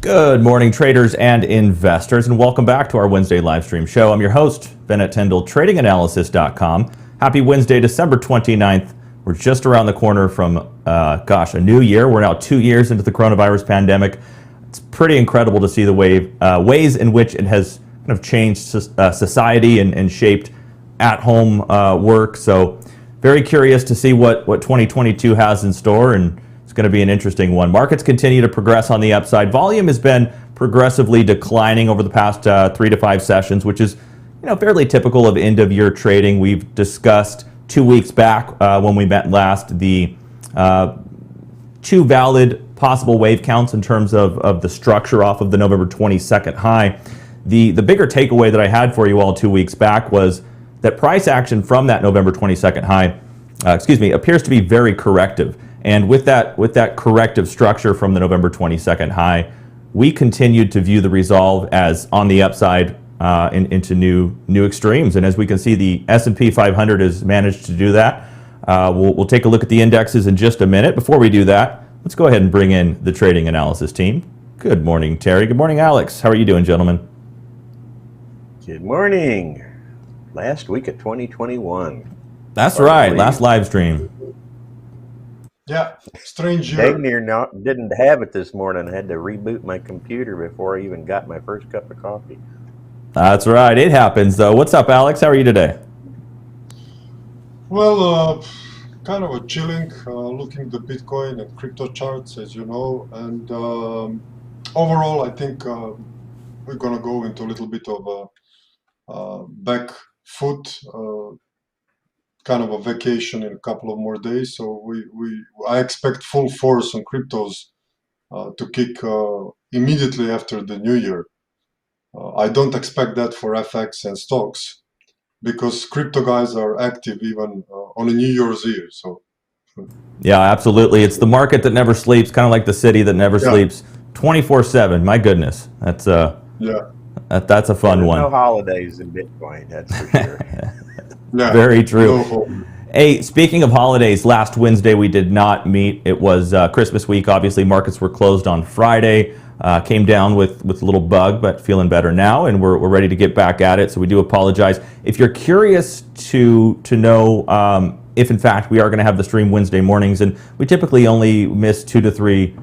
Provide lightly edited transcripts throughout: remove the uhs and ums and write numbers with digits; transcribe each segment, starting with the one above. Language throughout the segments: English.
Good morning, traders and investors, and welcome back to our Wednesday live stream show. I'm your host, Bennett Tyndall, tradinganalysis.com. Happy Wednesday, December 29th. We're just around the corner from, a new year. We're now 2 years into the coronavirus pandemic. It's pretty incredible to see the ways in which it has kind of changed society and shaped at-home work. So very curious to see what 2022 has in store, and it's going to be an interesting one. Markets continue to progress on the upside. Volume has been progressively declining over the past 3 to 5 sessions, which is fairly typical of end-of-year trading. We've discussed 2 weeks back when we met last the two valid possible wave counts in terms of the structure off of the November 22nd high. The bigger takeaway that I had for you all 2 weeks back was that price action from that November 22nd high, appears to be very corrective. And with that corrective structure from the November 22nd high, we continued to view the resolve as on the upside into new extremes. And as we can see, the S&P 500 has managed to do that. We'll take a look at the indexes in just a minute. Before we do that, let's go ahead and bring in the trading analysis team. Good morning, Terry. Good morning, Alex. How are you doing, gentlemen? Good morning. Last week of 2021. That's right. Last live stream. Yeah, strange. Dang near didn't have it this morning. I had to reboot my computer before I even got my first cup of coffee. That's right. It happens, though. What's up, Alex? How are you today? Well, kind of a chilling, looking at the Bitcoin and crypto charts, as you know, and overall, I think we're gonna go into a little bit of a back foot, kind of a vacation in a couple of more days. So I expect full force on cryptos to kick immediately after the new year. I don't expect that for FX and stocks, because crypto guys are active even on a New Year's Eve. So Yeah, absolutely. It's the market that never sleeps, kind of like the city that never sleeps, 24/7. My goodness, that's that's a fun one. No holidays in Bitcoin, that's for sure. yeah, Very true. no. Hey, speaking of holidays, last Wednesday we did not meet. It was Christmas week. Obviously, markets were closed on Friday. Came down with a little bug, but feeling better now, and we're ready to get back at it. So we do apologize. If you're curious to know if in fact we are going to have the stream Wednesday mornings, and we typically only miss 2 to 3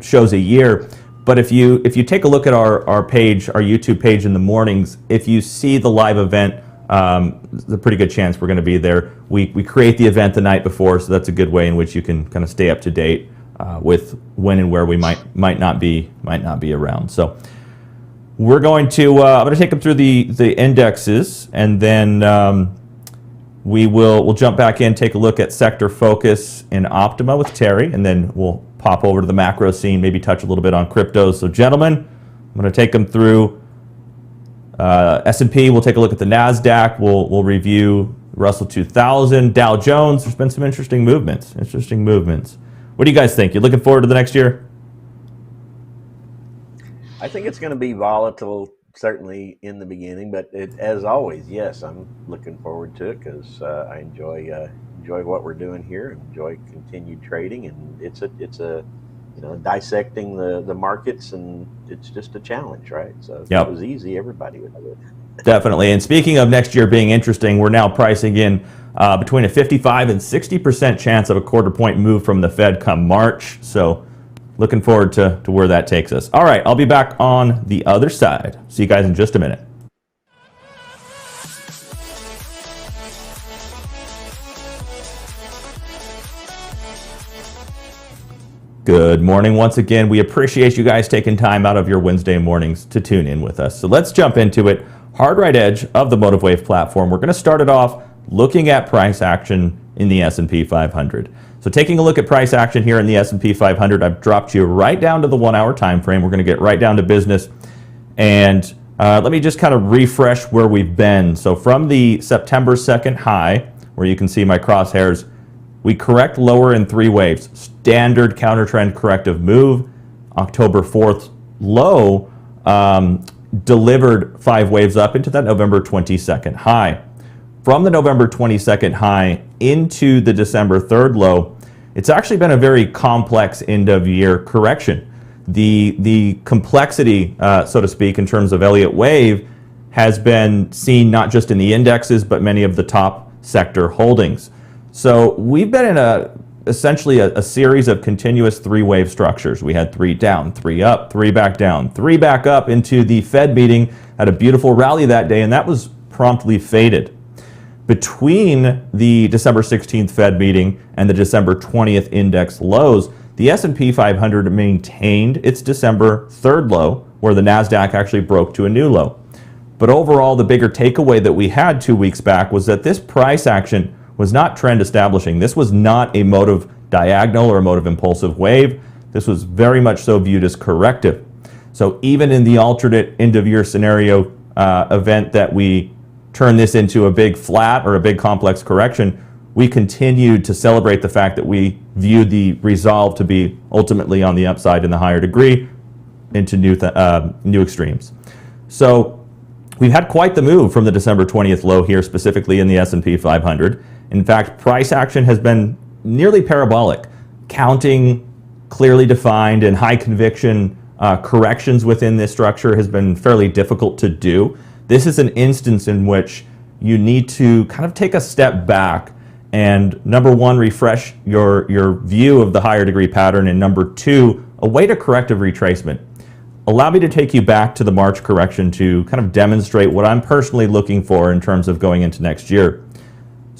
shows a year. But if you take a look at our page, our YouTube page in the mornings, if you see the live event, there's a pretty good chance we're going to be there. We create the event the night before, so that's a good way in which you can kind of stay up to date with when and where we might not be around. So we're going to I'm going to take them through the indexes, and then we'll jump back in, take a look at sector focus in Optima with Terry, and then we'll pop over to the macro scene, maybe touch a little bit on crypto. So gentlemen, I'm going to take them through S&P. We'll take a look at the Nasdaq. We'll review Russell 2000, Dow Jones. There's been some interesting movements. What do you guys think? You looking forward to the next year? I think it's going to be volatile, certainly in the beginning, but as always, yes, I'm looking forward to it because I enjoy what we're doing here, enjoy continued trading, and it's a dissecting the markets, and it's just a challenge, right? So if it was easy, everybody would do it. Definitely. And speaking of next year being interesting, we're now pricing in between a 55 and 60% chance of a quarter point move from the Fed come March. So looking forward to where that takes us. All right, I'll be back on the other side. See you guys in just a minute. Good morning once again. We appreciate you guys taking time out of your Wednesday mornings to tune in with us. So let's jump into it. Hard right edge of the Motive Wave platform. We're going to start it off looking at price action in the S&P 500. So taking a look at price action here in the S&P 500, I've dropped you right down to the 1 hour time frame. We're going to get right down to business. And let me just kind of refresh where we've been. So from the September 2nd high, where you can see my crosshairs, we correct lower in 3 waves. Standard counter trend corrective move. October 4th low delivered 5 waves up into that November 22nd high. From the November 22nd high into the December 3rd low, it's actually been a very complex end of year correction. The complexity, so to speak, in terms of Elliott Wave has been seen not just in the indexes, but many of the top sector holdings. So we've been in essentially a series of continuous 3-wave structures. We had 3 down, 3 up, 3 back down, 3 back up into the Fed meeting. Had a beautiful rally that day, and that was promptly faded. Between the December 16th Fed meeting and the December 20th index lows, the S&P 500 maintained its December 3rd low, where the Nasdaq actually broke to a new low. But overall, the bigger takeaway that we had 2 weeks back was that this price action was not trend establishing. This was not a motive diagonal or a motive impulsive wave. This was very much so viewed as corrective. So even in the alternate end of year scenario event that we turn this into a big flat or a big complex correction, we continued to celebrate the fact that we viewed the resolve to be ultimately on the upside in the higher degree into new extremes. So we've had quite the move from the December 20th low here, specifically in the S&P 500. In fact, price action has been nearly parabolic, counting clearly defined and high conviction corrections within this structure has been fairly difficult to do. This is an instance in which you need to kind of take a step back and, number one, refresh your view of the higher degree pattern, and number two, await a corrective retracement. Allow me to take you back to the March correction to kind of demonstrate what I'm personally looking for in terms of going into next year.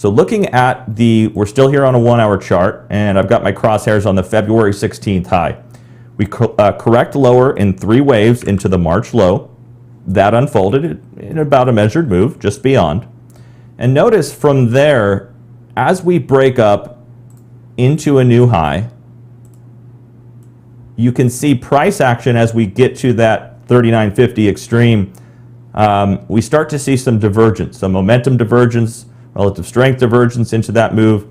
So looking at we're still here on a 1-hour chart, and I've got my crosshairs on the February 16th high. We correct lower in 3 waves into the March low. That unfolded in about a measured move, just beyond. And notice from there, as we break up into a new high, you can see price action as we get to that 39.50 extreme. We start to see some divergence, some momentum divergence, relative strength divergence into that move.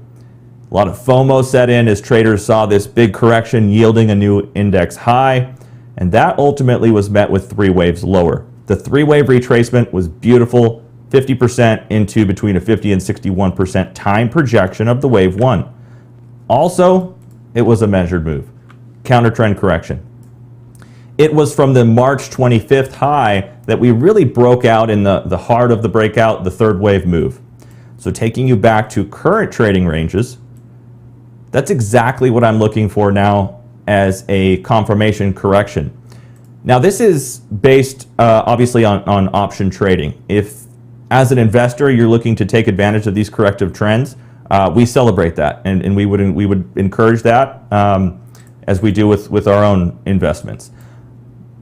A lot of FOMO set in as traders saw this big correction yielding a new index high, and that ultimately was met with 3 waves lower. The 3-wave retracement was beautiful, 50% into between a 50 and 61% time projection of the wave 1. Also, it was a measured move, counter trend correction. It was from the March 25th high that we really broke out in the heart of the breakout, the 3rd wave move. So taking you back to current trading ranges, that's exactly what I'm looking for now as a confirmation correction. Now this is based obviously on option trading. If as an investor you're looking to take advantage of these corrective trends, we celebrate that, and we would encourage that as we do with our own investments.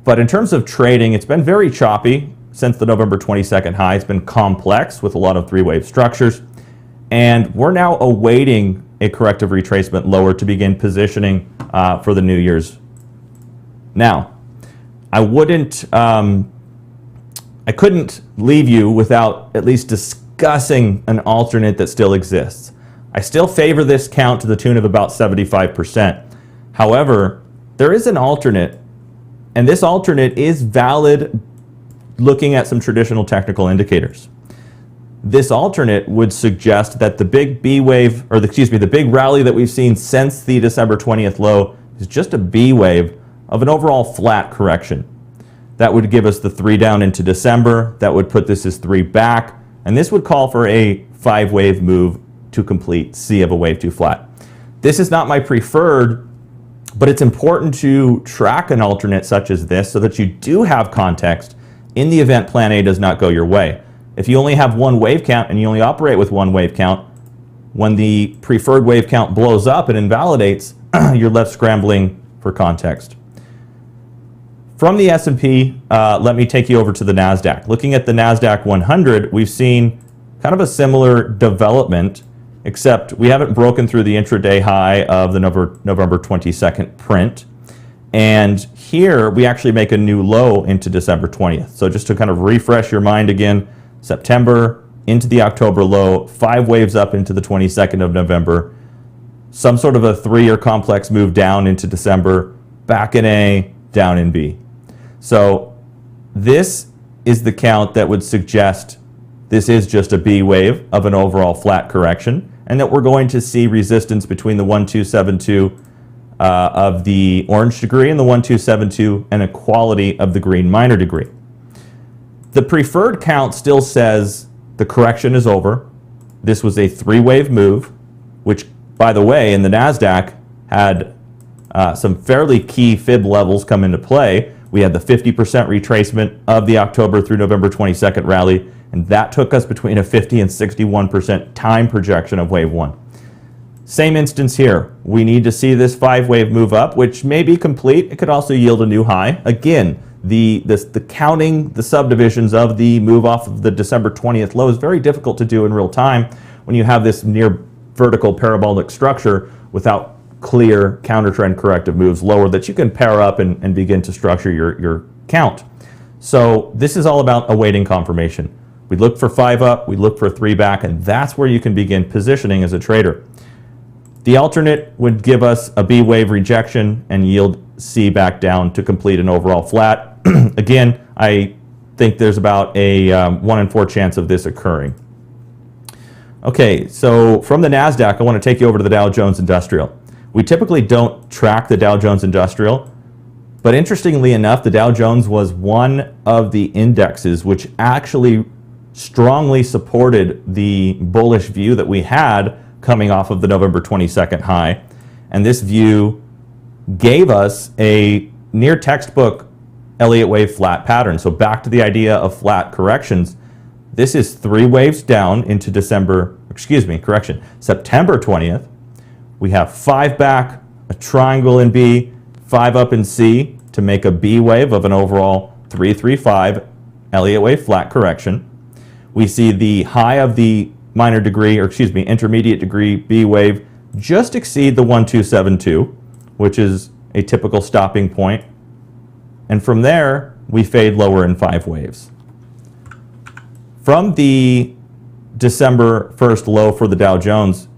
But in terms of trading, it's been very choppy since the November 22nd high. It's been complex with a lot of 3-wave structures, and we're now awaiting a corrective retracement lower to begin positioning for the New Year's. Now, I couldn't leave you without at least discussing an alternate that still exists. I still favor this count to the tune of about 75%. However, there is an alternate, and this alternate is valid looking at some traditional technical indicators. This alternate would suggest that the big B wave, or the big rally that we've seen since the December 20th low is just a B wave of an overall flat correction. That would give us the 3 down into December. That would put this as 3 back, and this would call for a 5-wave move to complete C of a wave 2 flat. This is not my preferred, but it's important to track an alternate such as this so that you do have context in the event plan A does not go your way. If you only have 1 wave count and you only operate with 1 wave count, when the preferred wave count blows up and invalidates, you're left scrambling for context. From the S&P, let me take you over to the Nasdaq. Looking at the Nasdaq 100, we've seen kind of a similar development, except we haven't broken through the intraday high of the November 22nd print. And here we actually make a new low into December 20th. So just to kind of refresh your mind again, September into the October low, 5 waves up into the 22nd of November, some sort of a 3-year complex move down into December, back in A, down in B. So this is the count that would suggest this is just a B wave of an overall flat correction, and that we're going to see resistance between the 1272 of the orange degree and the 1272 and equality of the green minor degree. The preferred count still says the correction is over. This was a 3-wave move, which, by the way, in the Nasdaq had some fairly key fib levels come into play. We had the 50% retracement of the October through November 22nd rally, and that took us between a 50 and 61% time projection of wave 1. Same instance here. We need to see this 5-wave move up, which may be complete. It could also yield a new high. Again, the counting the subdivisions of the move off of the December 20th low is very difficult to do in real time when you have this near vertical parabolic structure without clear counter trend corrective moves lower that you can pair up and begin to structure your count. So this is all about awaiting confirmation. We look for 5 up, we look for 3 back, and that's where you can begin positioning as a trader. The alternate would give us a B wave rejection and yield C back down to complete an overall flat. Again, I think there's about a 1 in 4 chance of this occurring. Okay, so from the Nasdaq, I want to take you over to the Dow Jones Industrial. We typically don't track the Dow Jones Industrial, but interestingly enough, the Dow Jones was one of the indexes which actually strongly supported the bullish view that we had coming off of the November 22nd high. And this view gave us a near textbook Elliott Wave flat pattern. So back to the idea of flat corrections. This is 3 waves down into September 20th, we have 5 back, a triangle in B, 5 up in C to make a B wave of an overall 335 Elliott Wave flat correction. We see the high of the intermediate degree B wave just exceed the 1272, which is a typical stopping point. And from there, we fade lower in 5 waves. From the December 1st low for the Dow Jones,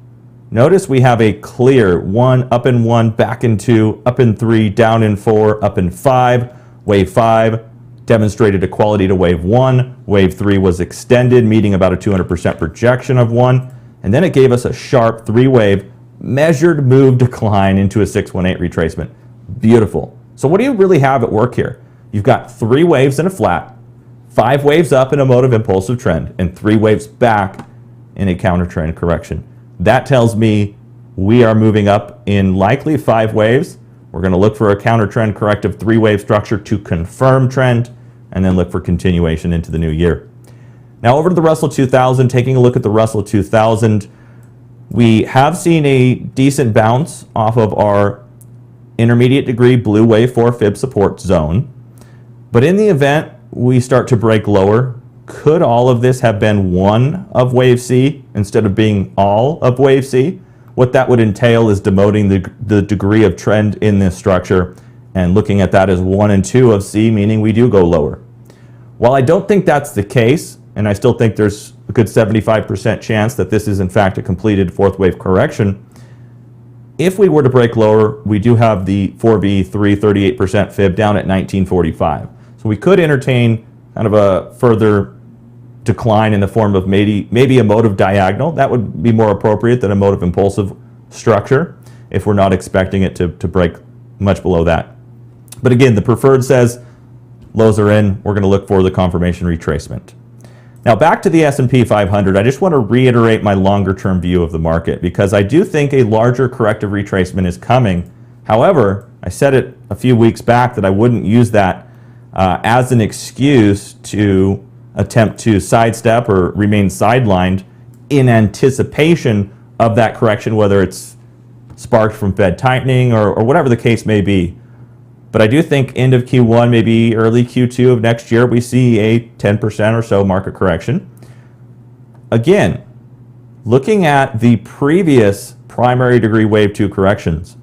notice we have a clear 1, up in 1, back in 2, up in 3, down in 4, up in 5. Wave 5 demonstrated equality to wave 1. Wave 3 was extended, meeting about a 200% projection of 1. And then it gave us a sharp 3-wave measured move decline into a 618 retracement. Beautiful. So what do you really have at work here? You've got 3 waves in a flat, 5 waves up in a mode of impulsive trend, and 3 waves back in a counter trend correction. That tells me we are moving up in likely 5 waves. We're going to look for a counter trend corrective 3-wave structure to confirm trend, and then look for continuation into the new year. Now over to the Russell 2000, taking a look at the Russell 2000, we have seen a decent bounce off of our intermediate degree blue wave 4 fib support zone. But in the event we start to break lower, could all of this have been one of wave C instead of being all of wave C? What that would entail is demoting the degree of trend in this structure and looking at that as 1 and 2 of C, meaning we do go lower. While I don't think that's the case, and I still think there's a good 75% chance that this is in fact a completed 4th wave correction, if we were to break lower, we do have the 4B 38% fib down at 1945. So we could entertain kind of a further decline in the form of maybe a mode of diagonal. That would be more appropriate than a mode of impulsive structure if we're not expecting it to break much below that. But again, the preferred says lows are in. We're going to look for the confirmation retracement. Now back to the S&P 500, I just want to reiterate my longer term view of the market because I do think a larger corrective retracement is coming. However, I said it a few weeks back that I wouldn't use that as an excuse to attempt to sidestep or remain sidelined in anticipation of that correction, whether it's sparked from Fed tightening or whatever the case may be. But I do think end of Q1, maybe early Q2 of next year, we see a 10% or so market correction. Again, looking at the previous primary degree wave 2 corrections,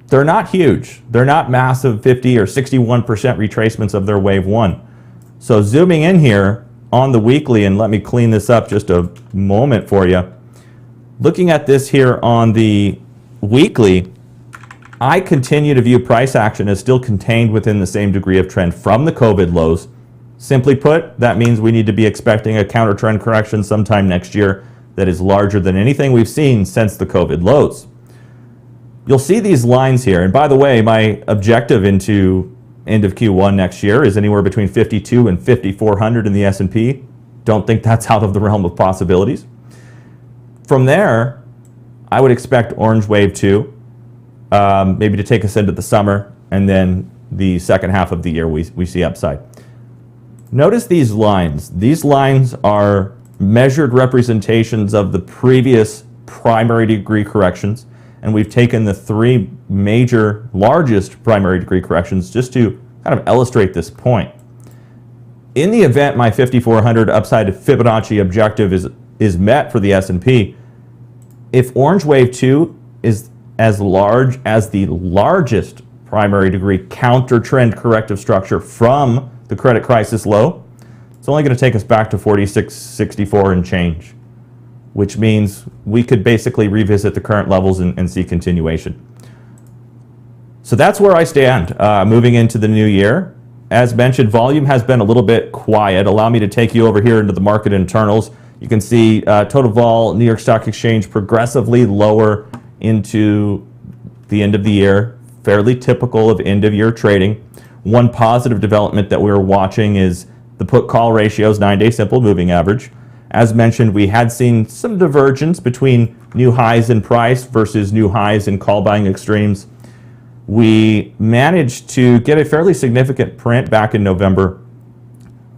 they're not huge. They're not massive 50 or 61% retracements of their wave 1. So zooming in here on the weekly, and let me clean this up just a moment for you. Looking at this here on the weekly, I continue to view price action as still contained within the same degree of trend from the COVID lows. Simply put, that means we need to be expecting a counter trend correction sometime next year that is larger than anything we've seen since the COVID lows. You'll see these lines here. And by the way, my objective into end of Q1 next year is anywhere between 52 and 5,400 in the S&P. Don't think that's out of the realm of possibilities. From there, I would expect orange wave 2, maybe to take us into the summer, and then the second half of the year we see upside. Notice these lines. These lines are measured representations of the previous primary degree corrections, and we've taken the 3 major, largest primary degree corrections just to kind of illustrate this point. In the event my 5,400 upside Fibonacci objective is met for the S&P, if orange wave 2 is as large as the largest primary degree counter trend corrective structure from the credit crisis low, it's only going to take us back to 46.64 and change, which means we could basically revisit the current levels and see continuation. So that's where I stand moving into the new year. As mentioned, volume has been a little bit quiet. Allow me to take you over here into the market internals. You can see total vol, New York Stock Exchange progressively lower into the end of the year, fairly typical of end of year trading. One positive development that we're watching is the put-call ratios, 9-day simple moving average. As mentioned, we had seen some divergence between new highs in price versus new highs in call buying extremes. We managed to get a fairly significant print back in November,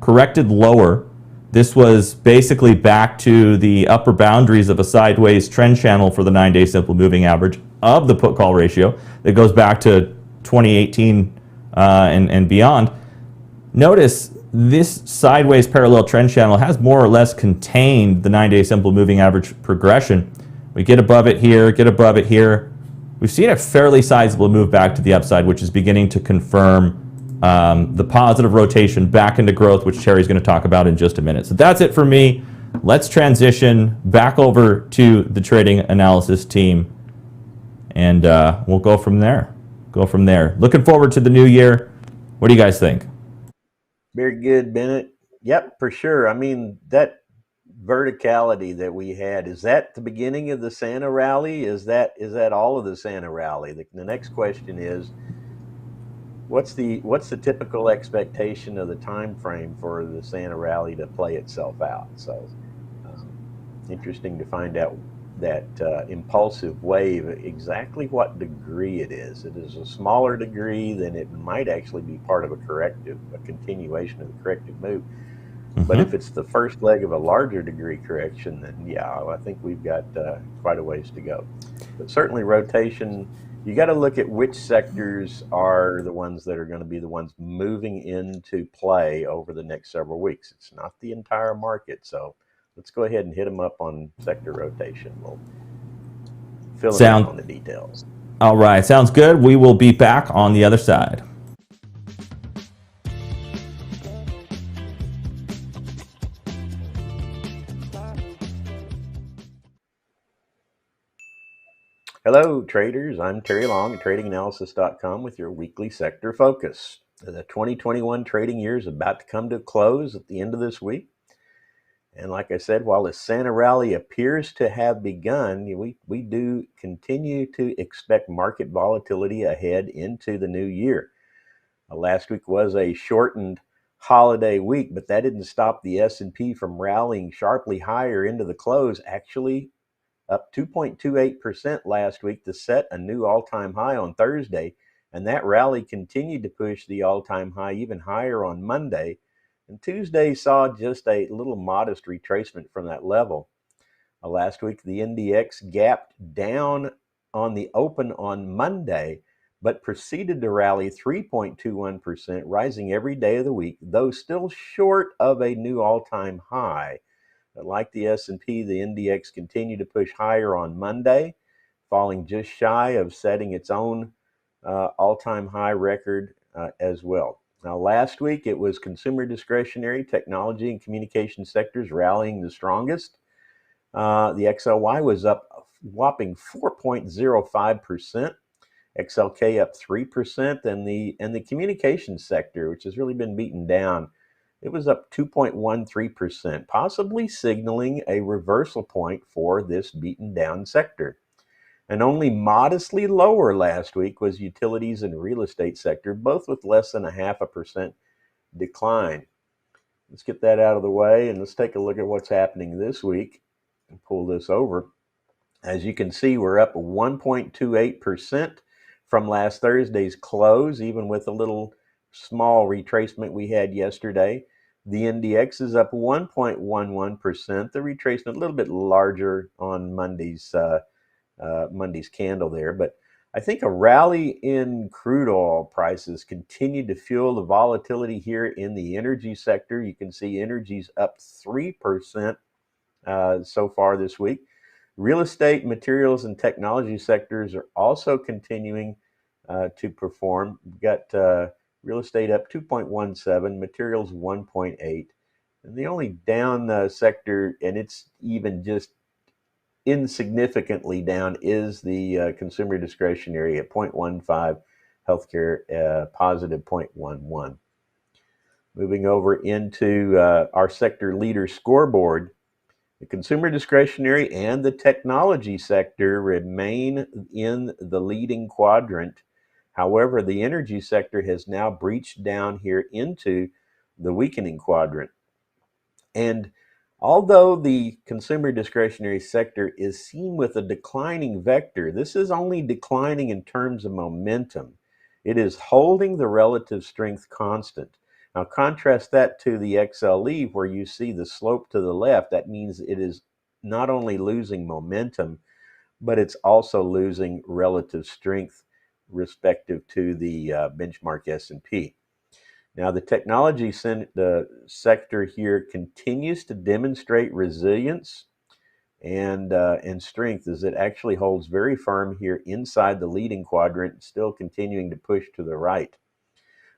corrected lower, This was basically back to the upper boundaries of a sideways trend channel for the 9-day simple moving average of the put call ratio that goes back to 2018 and beyond. Notice this sideways parallel trend channel has more or less contained the 9-day simple moving average progression. We get above it here, get above it here. We've seen a fairly sizable move back to the upside, which is beginning to confirm the positive rotation back into growth, which Terry's going to talk about in just a minute. So that's it for me. Let's transition back over to the trading analysis team, and we'll go from there. Looking forward to the new year. What do you guys think? Very good, Bennett. Yep, for sure. I mean, that verticality that we had, is that the beginning of the Santa rally? Is that all of the Santa rally? The next question is, what's the typical expectation of the time frame for the Santa rally to play itself out? So interesting to find out that impulsive wave, exactly what degree it is. It is a smaller degree, then it might actually be part of a continuation of the corrective move. But if it's the first leg of a larger degree correction, then yeah, I think we've got quite a ways to go. But certainly rotation, you got to look at which sectors are the ones that are going to be the ones moving into play over the next several weeks. It's not the entire market. So let's go ahead and hit them up on sector rotation. We'll fill them in on the details. All right, sounds good. We will be back on the other side. Hello, traders. I'm Terry Long at TradingAnalysis.com with your weekly sector focus. The 2021 trading year is about to come to a close at the end of this week. And like I said, while the Santa rally appears to have begun, we do continue to expect market volatility ahead into the new year. Last week was a shortened holiday week, but that didn't stop the S&P from rallying sharply higher into the close, actually up 2.28% last week to set a new all-time high on Thursday. And that rally continued to push the all-time high even higher on Monday. And Tuesday saw just a little modest retracement from that level. Last week, the NDX gapped down on the open on Monday, but proceeded to rally 3.21%, rising every day of the week, though still short of a new all-time high. But like the S&P, the NDX continued to push higher on Monday, falling just shy of setting its own all-time high record as well. Now, last week, it was consumer discretionary, technology, and communication sectors rallying the strongest. The XLY was up a whopping 4.05%, XLK up 3%, and the communication sector, which has really been beaten down, it was up 2.13%, possibly signaling a reversal point for this beaten down sector. And only modestly lower last week was utilities and real estate sector, both with less than 0.5% decline. Let's get that out of the way and let's take a look at what's happening this week and pull this over. As you can see, we're up 1.28% from last Thursday's close, even with a little small retracement we had yesterday. The NDX is up 1.11%. The retracement a little bit larger on Monday's candle there, but I think a rally in crude oil prices continued to fuel the volatility here in the energy sector. You can see energy's up 3% so far this week. Real estate, materials, and technology sectors are also continuing to perform. We've got real estate up 2.17, materials 1.8. And the only down sector, and it's even just insignificantly down, is the consumer discretionary at 0.15, healthcare positive 0.11. Moving over into our sector leader scoreboard, the consumer discretionary and the technology sector remain in the leading quadrant. However, the energy sector has now breached down here into the weakening quadrant. And although the consumer discretionary sector is seen with a declining vector, this is only declining in terms of momentum. It is holding the relative strength constant. Now contrast that to the XLE where you see the slope to the left. That means it is not only losing momentum, but it's also losing relative strength respective to the benchmark S&P. Now, the technology sector here continues to demonstrate resilience and strength as it actually holds very firm here inside the leading quadrant, still continuing to push to the right.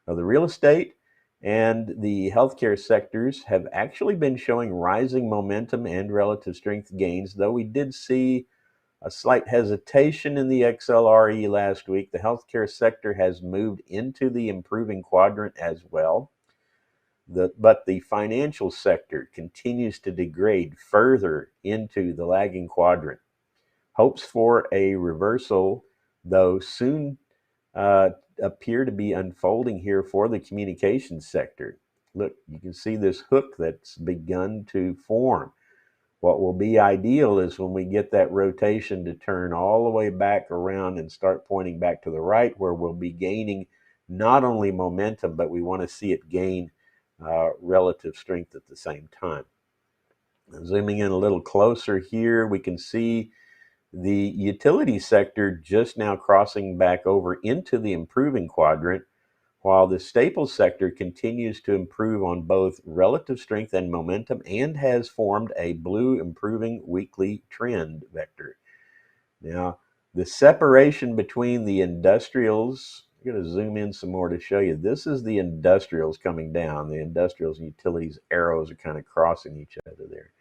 Now, the real estate and the healthcare sectors have actually been showing rising momentum and relative strength gains, though we did see a slight hesitation in the XLRE last week. The healthcare sector has moved into the improving quadrant as well. But the financial sector continues to degrade further into the lagging quadrant. Hopes for a reversal, though, soon appear to be unfolding here for the communications sector. Look, you can see this hook that's begun to form. What will be ideal is when we get that rotation to turn all the way back around and start pointing back to the right, where we'll be gaining not only momentum, but we want to see it gain relative strength at the same time. Zooming in a little closer here, we can see the utility sector just now crossing back over into the improving quadrant, while the staples sector continues to improve on both relative strength and momentum and has formed a blue improving weekly trend vector. Now, the separation between the industrials, I'm going to zoom in some more to show you. This is the industrials coming down. The industrials and utilities arrows are kind of crossing each other there.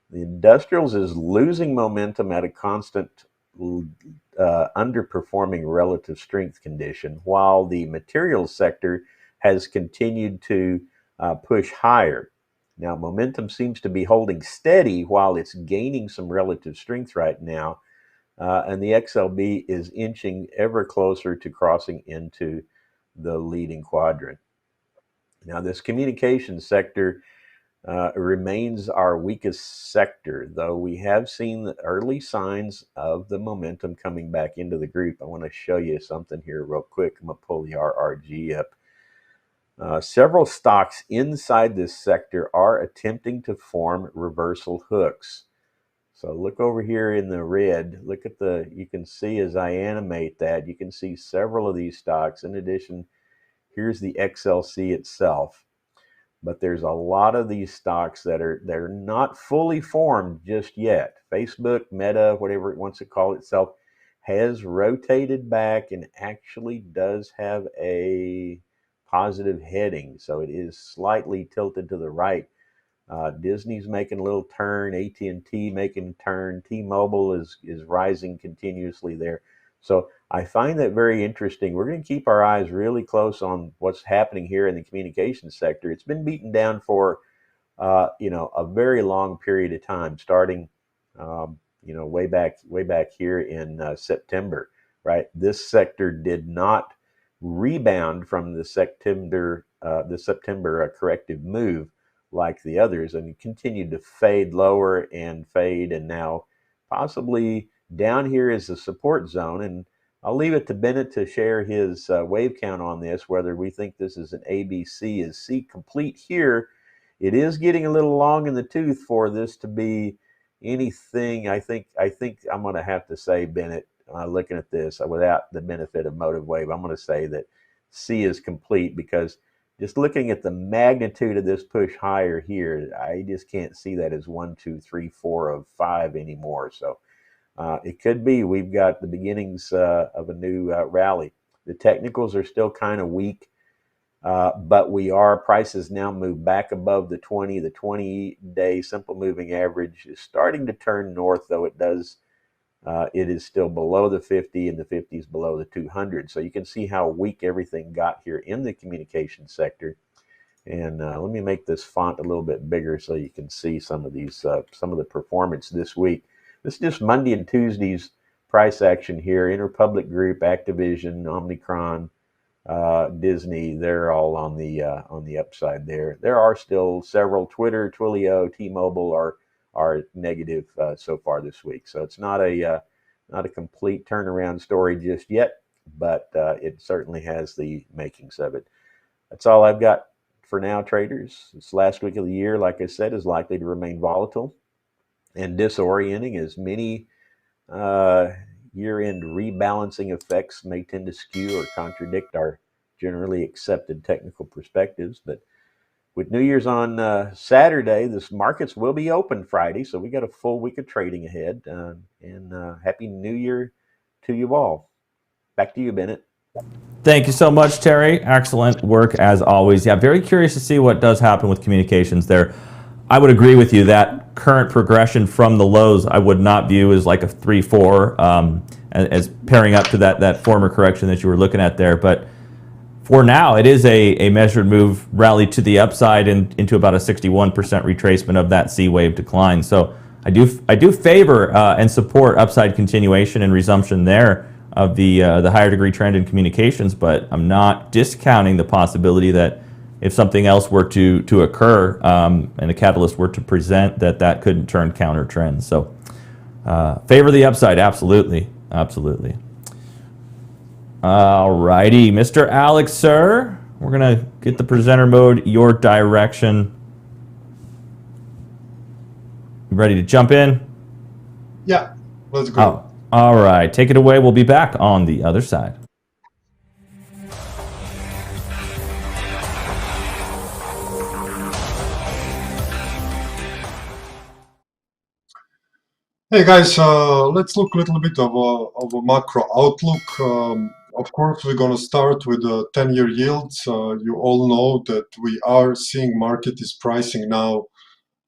The industrials is losing momentum at a constant underperforming relative strength condition, while the materials sector has continued to push higher. Now, momentum seems to be holding steady while it's gaining some relative strength right now, and the XLB is inching ever closer to crossing into the leading quadrant. Now, this communications sector remains our weakest sector, though we have seen the early signs of the momentum coming back into the group. I want to show you something here real quick. I'm going to pull the RRG up. Several stocks inside this sector are attempting to form reversal hooks. So look over here in the red. Look at you can see as I animate that, you can see several of these stocks. In addition, here's the XLC itself. But there's a lot of these stocks they're not fully formed just yet. Facebook, Meta, whatever it wants to call itself, has rotated back and actually does have a positive heading. So it is slightly tilted to the right. Disney's making a little turn, AT&T making a turn, T-Mobile is rising continuously there. So I find that very interesting. We're going to keep our eyes really close on what's happening here in the communications sector. It's been beaten down for a very long period of time, starting way back here in September, right? This sector did not rebound from the September corrective move like the others, and continued to fade lower and fade, and now possibly down here is the support zone. And I'll leave it to Bennett to share his wave count on this, whether we think this is an ABC. Is C complete here? It is getting a little long in the tooth for this to be anything. I think I'm going to have to say, Bennett, looking at this without the benefit of motive wave, I'm going to say that C is complete, because just looking at the magnitude of this push higher here, I just can't see that as 1, 2, 3, 4 of 5 anymore. So it could be we've got the beginnings of a new rally. The technicals are still kind of weak, but prices now move back above the 20. The 20-day simple moving average is starting to turn north, though it is still below the 50, and the 50 is below the 200. So you can see how weak everything got here in the communication sector. And let me make this font a little bit bigger so you can see some of the performance this week. This is just Monday and Tuesday's price action here. Interpublic Group, Activision, Omnicron, Disney, they're all on the upside there. There are still several. Twitter, Twilio, T-Mobile are negative so far this week. So it's not a complete turnaround story just yet, but it certainly has the makings of it. That's all I've got for now, traders. This last week of the year, like I said, is likely to remain volatile and disorienting, as many year-end rebalancing effects may tend to skew or contradict our generally accepted technical perspectives. But with New Year's on Saturday, this markets will be open Friday, so we got a full week of trading ahead. And Happy New Year to you all. Back to you, Bennett. Thank you so much, Terry. Excellent work as always. Yeah, very curious to see what does happen with communications there. I would agree with you that current progression from the lows I would not view as like a 3-4 as pairing up to that former correction that you were looking at there. But for now, it is a measured move rally to the upside and into about a 61% retracement of that C wave decline. So I do favor and support upside continuation and resumption there of the higher degree trend in communications, but I'm not discounting the possibility that if something else were to occur and a catalyst were to present, that could turn counter trends. So favor the upside, absolutely, absolutely. All righty, Mr. Alex, sir, we're gonna get the presenter mode your direction. You ready to jump in? Yeah, let's go. Oh, all right, take it away. We'll be back on the other side. Hey guys, let's look a little bit of a macro outlook. Of course, we're going to start with the 10-year yields. You all know that we are seeing market is pricing now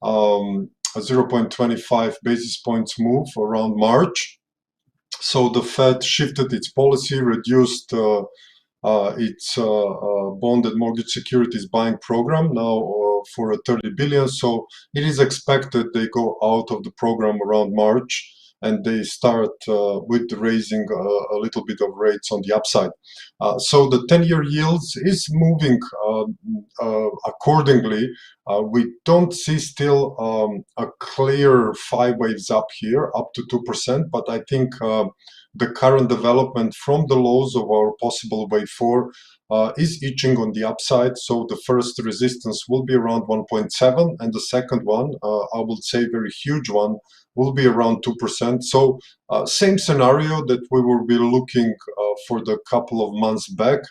a 0.25 basis points move around March. So the Fed shifted its policy, reduced its bond and mortgage securities buying program now for 30 billion. So it is expected they go out of the program around March and they start with raising a little bit of rates on the upside. So the 10-year yields is moving accordingly. We don't see still a clear 5 waves up here, up to 2%, but I think the current development from the lows of our possible wave 4 is itching on the upside. So the first resistance will be around 1.7 and the second one, I would say very huge one, will be around 2%. So same scenario that we will be looking for the couple of months back.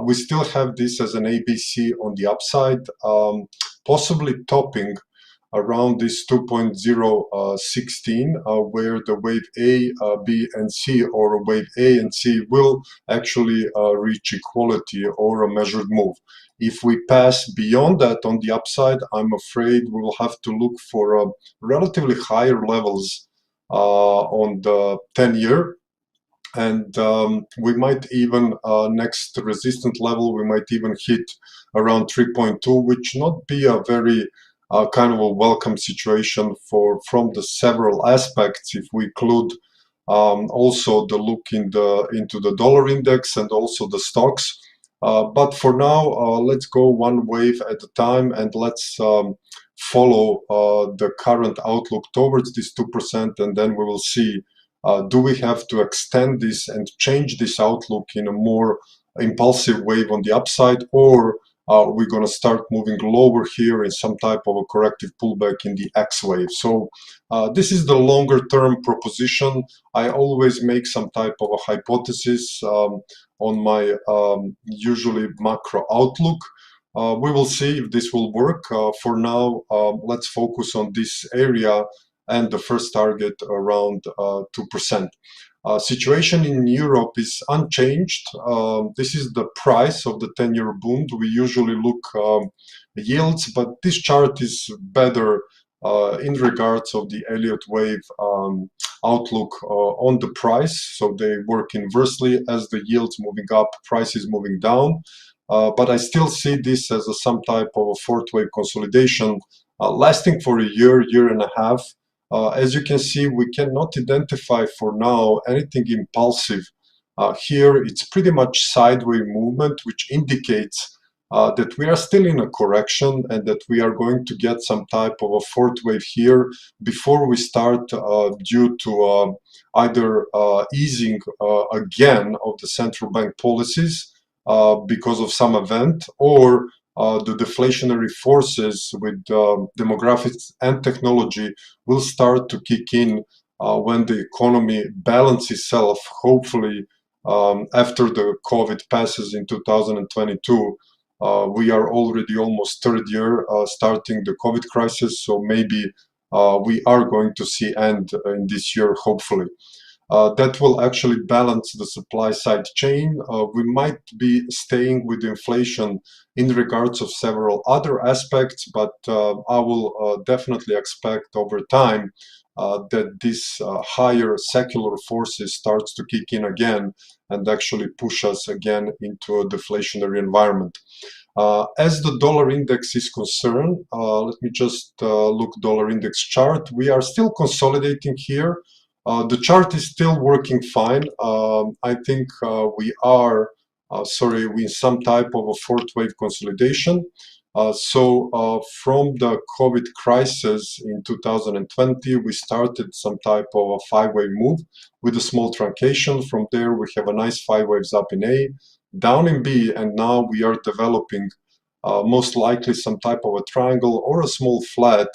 We still have this as an ABC on the upside, possibly topping around this 2.016, where the wave A, B, and C, or wave A and C will actually reach equality or a measured move. If we pass beyond that on the upside, I'm afraid we will have to look for relatively higher levels on the 10-year. And we might even, next resistant level, we might even hit around 3.2, which not be a very kind of a welcome situation from the several aspects. If we include also the look into the dollar index and also the stocks. But for now, let's go one wave at a time and let's follow the current outlook towards this 2%, and then we will see do we have to extend this and change this outlook in a more impulsive wave on the upside, or we're going to start moving lower here in some type of a corrective pullback in the X wave. So this is the longer term proposition. I always make some type of a hypothesis on my usually macro outlook. We will see if this will work. For now, let's focus on this area and the first target around 2%. Situation in Europe is unchanged. This is the price of the 10-year bond. We usually look yields, but this chart is better in regards of the Elliott Wave outlook on the price. So they work inversely. As the yields moving up, price is moving down. But I still see this as some type of a fourth wave consolidation lasting for a year, year and a half. As you can see, we cannot identify for now anything impulsive. Here, it's pretty much sideways movement, which indicates that we are still in a correction and that we are going to get some type of a fourth wave here before we start due to either easing again of the central bank policies because of some event, or the deflationary forces with demographics and technology will start to kick in when the economy balances itself, hopefully after the COVID passes in 2022. We are already almost third year starting the COVID crisis, so maybe we are going to see end in this year, hopefully. That will actually balance the supply side chain. We might be staying with inflation in regards of several other aspects, but I will definitely expect over time that this higher secular forces starts to kick in again and actually push us again into a deflationary environment. As the dollar index is concerned, let me just look dollar index chart. We are still consolidating here. The chart is still working fine. I think we are, we in some type of a fourth wave consolidation. From the COVID crisis in 2020, we started some type of a five-wave move with a small truncation. From there, we have a nice 5 waves up in A, down in B, and now we are developing most likely some type of a triangle or a small flat,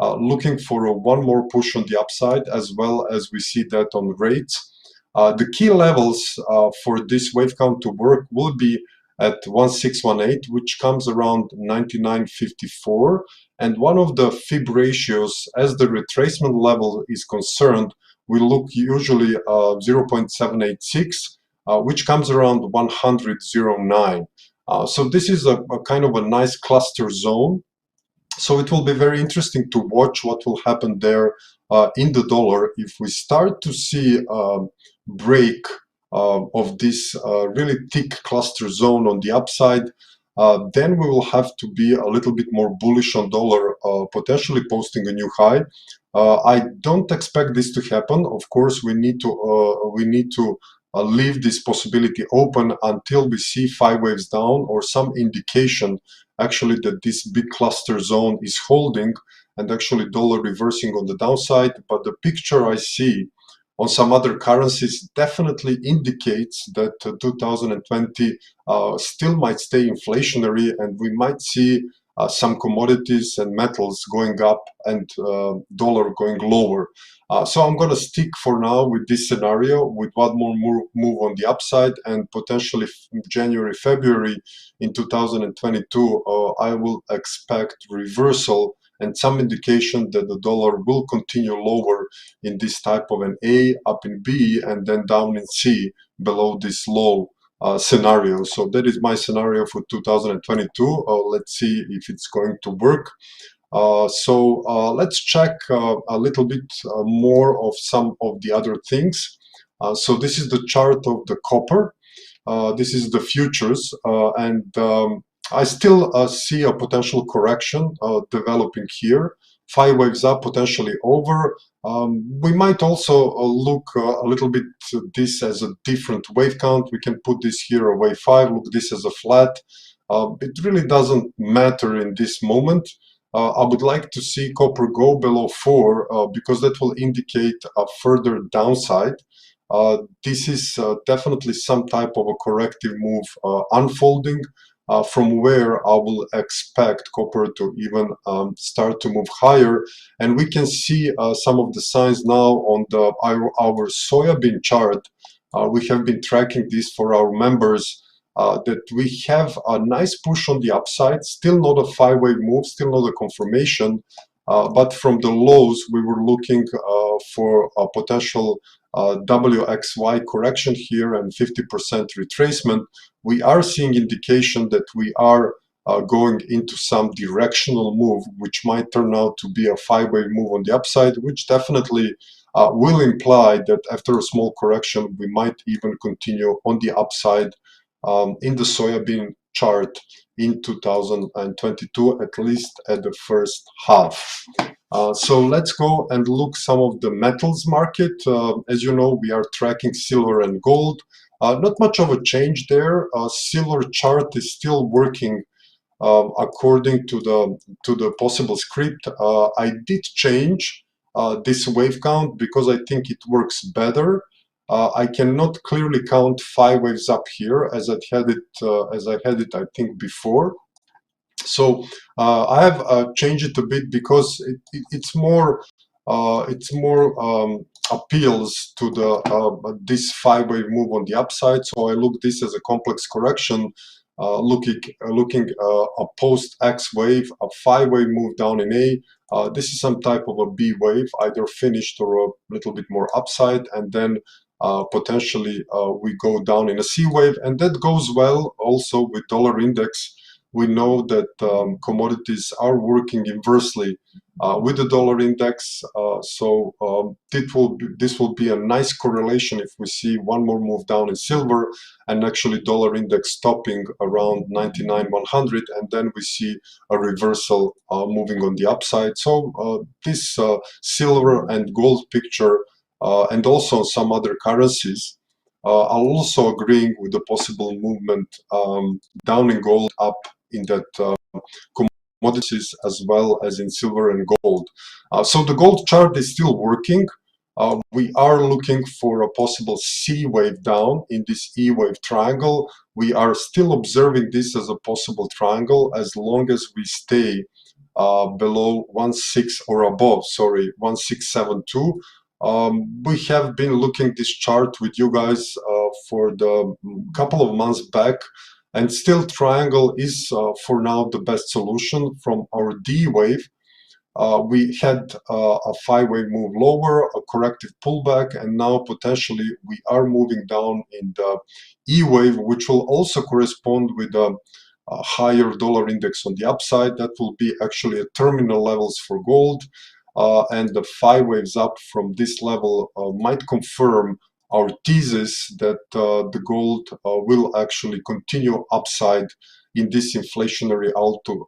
looking for one more push on the upside, as well as we see that on rates. The key levels for this wave count to work will be at 1618, which comes around 99.54, and one of the fib ratios as the retracement level is concerned will look usually 0.786, which comes around 100.09. So this is a kind of a nice cluster zone. So it will be very interesting to watch what will happen there in the dollar. If we start to see break of this really thick cluster zone on the upside, then we will have to be a little bit more bullish on dollar, potentially posting a new high. I don't expect this to happen. Of course, we need to leave this possibility open until we see 5 waves down or some indication actually that this big cluster zone is holding and actually dollar reversing on the downside. But the picture I see on some other currencies definitely indicates that 2020 still might stay inflationary, and we might see some commodities and metals going up and dollar going lower. So I'm going to stick for now with this scenario with one more move on the upside, and potentially January, February in 2022, I will expect reversal and some indication that the dollar will continue lower in this type of an A, up in B, and then down in C below this low scenario. So that is my scenario for 2022. Let's see if it's going to work. Let's check a little bit more of some of the other things. So this is the chart of the copper. This is the futures, and I still see a potential correction developing here. 5 waves up, potentially over. We might also look a little bit this as a different wave count. We can put this here a wave 5, look this as a flat. It really doesn't matter in this moment. I would like to see copper go below 4 because that will indicate a further downside. This is definitely some type of a corrective move unfolding, from where I will expect copper to even start to move higher. And we can see some of the signs now on our soybean chart. We have been tracking this for our members, that we have a nice push on the upside, still not a 5-wave move, still not a confirmation, but from the lows we were looking for a potential WXY correction here and 50% retracement. We are seeing indication that we are going into some directional move, which might turn out to be a 5-wave move on the upside, which definitely will imply that after a small correction, we might even continue on the upside in the soybean chart in 2022, at least at the first half. So let's go and look some of the metals market. As you know, we are tracking silver and gold. Not much of a change there. Silver chart is still working according to the possible script. I did change this wave count because I think it works better. I cannot clearly count 5 waves up here as I had it I think before. So I have changed it a bit because it's more appeals to the this 5-wave move on the upside. So I look this as a complex correction, looking a post X wave, a 5-wave move down in A. This is some type of a B wave, either finished or a little bit more upside, and then potentially we go down in a C wave, and that goes well also with dollar index. We know that commodities are working inversely with the dollar index, so this will be a nice correlation if we see one more move down in silver and actually dollar index stopping around 99,100, and then we see a reversal moving on the upside. So this silver and gold picture, and also some other currencies, are also agreeing with the possible movement down in gold, up in that commodities, as well as in silver and gold. So the gold chart is still working. We are looking for a possible C wave down in this E wave triangle. We are still observing this as a possible triangle as long as we stay below 1.6 or above, sorry, 1.672. We have been looking this chart with you guys for the couple of months back, and still triangle is for now the best solution. From our D wave, we had a 5-wave move lower, a corrective pullback, and now potentially we are moving down in the E wave, which will also correspond with a higher dollar index on the upside. That will be actually at terminal levels for gold, and the 5 waves up from this level might confirm our thesis that the gold will actually continue upside in this inflationary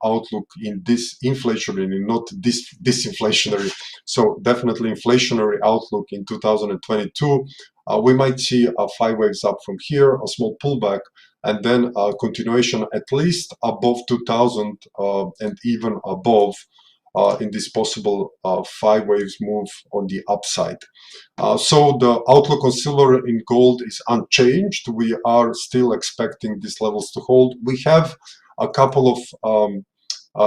outlook, in this inflationary, not this disinflationary. So definitely inflationary outlook in 2022. We might see 5 waves up from here, a small pullback, and then a continuation at least above 2000 and even above in this possible 5 waves move on the upside. So the outlook on silver and gold is unchanged. We are still expecting these levels to hold. We have a couple of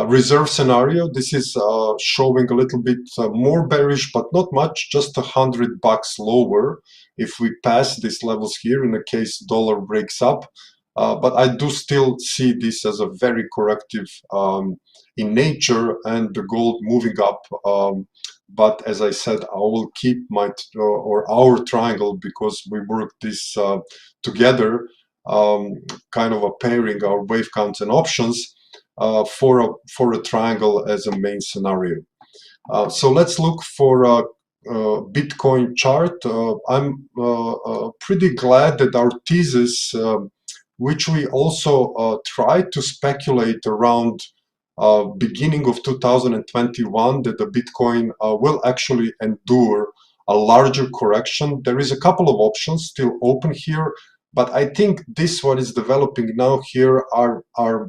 reserve scenario. This is showing a little bit more bearish, but not much, just $100 lower if we pass these levels here in the case dollar breaks up. But I do still see this as a very corrective in nature, and the gold moving up. But as I said, I will keep my or our triangle, because we work this together, kind of a pairing our wave counts and options for a triangle as a main scenario. So let's look for a Bitcoin chart. I'm pretty glad that our thesis, which we also tried to speculate around beginning of 2021, that the Bitcoin will actually endure a larger correction. There is a couple of options still open here, but I think this one is developing now here are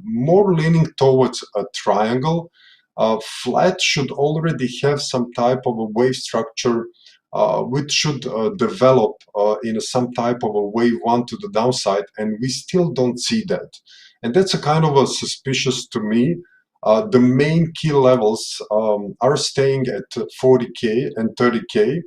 more leaning towards a triangle. Flat should already have some type of a wave structure, which should develop in some type of a wave one to the downside, and we still don't see that. And that's a kind of a suspicious to me. The main key levels are staying at 40K and 30K.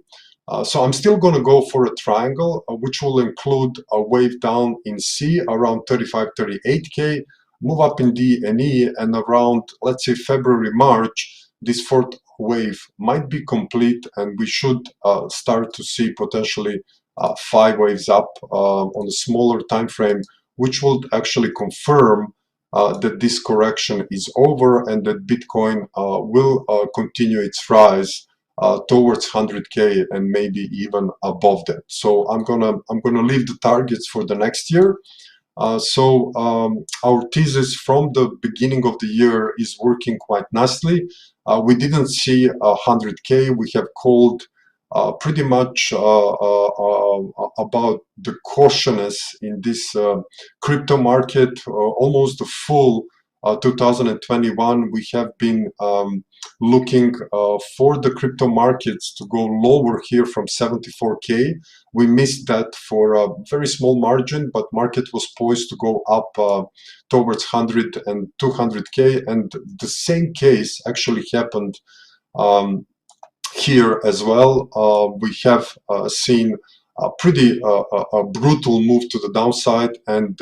So I'm still going to go for a triangle, which will include a wave down in C around 35, 38K, move up in D and E, and around, let's say, February, March, this fourth wave might be complete, and we should start to see potentially 5 waves up on a smaller time frame, which will actually confirm that this correction is over and that Bitcoin will continue its rise towards 100K and maybe even above that. So I'm gonna leave the targets for the next year. So our thesis from the beginning of the year is working quite nicely. We didn't see 100K. We have called pretty much about the cautiousness in this crypto market, almost the full 2021, we have been looking for the crypto markets to go lower here from 74K. We missed that for a very small margin, but market was poised to go up towards 100 and 200K. And the same case actually happened here as well. We have seen a pretty brutal move to the downside, and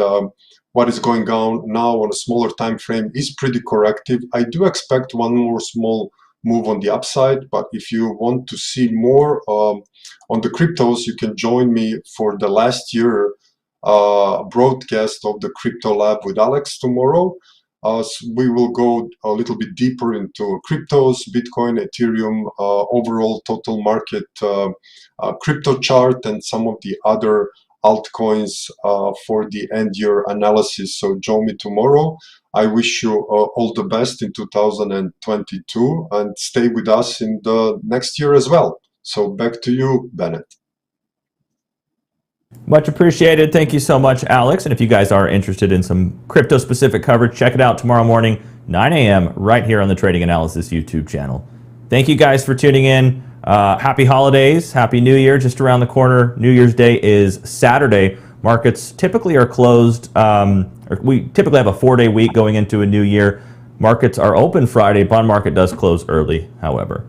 what is going on now on a smaller time frame is pretty corrective. I do expect one more small move on the upside, but if you want to see more on the cryptos, you can join me for the last year broadcast of the Crypto Lab with Alex tomorrow. So we will go a little bit deeper into cryptos, Bitcoin, Ethereum, overall total market crypto chart, and some of the other altcoins for the end year analysis. So join me tomorrow. I wish you all the best in 2022, and stay with us in the next year as well. So back to you, Bennett. Much appreciated. Thank you so much, Alex. And if you guys are interested in some crypto-specific coverage, check it out tomorrow morning, 9 a.m., right here on the Trading Analysis YouTube channel. Thank you guys for tuning in. Happy holidays. Happy New Year. Just around the corner. New Year's Day is Saturday. Markets typically are closed. We typically have a 4-day week going into a new year. Markets are open Friday. Bond market does close early, however.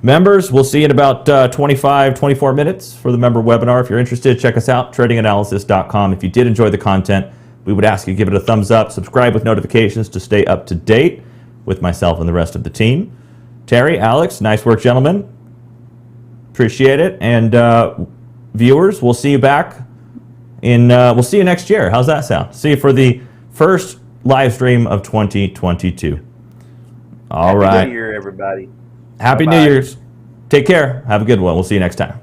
Members, we'll see you in about 24 minutes for the member webinar. If you're interested, check us out, tradinganalysis.com. If you did enjoy the content, we would ask you to give it a thumbs up, subscribe with notifications to stay up to date with myself and the rest of the team. Terry, Alex, nice work, gentlemen. Appreciate it. And viewers, we'll see you back we'll see you next year. How's that sound? See you for the first live stream of 2022. All right. Happy New Year, everybody. Happy New Year's. Take care. Have a good one. We'll see you next time.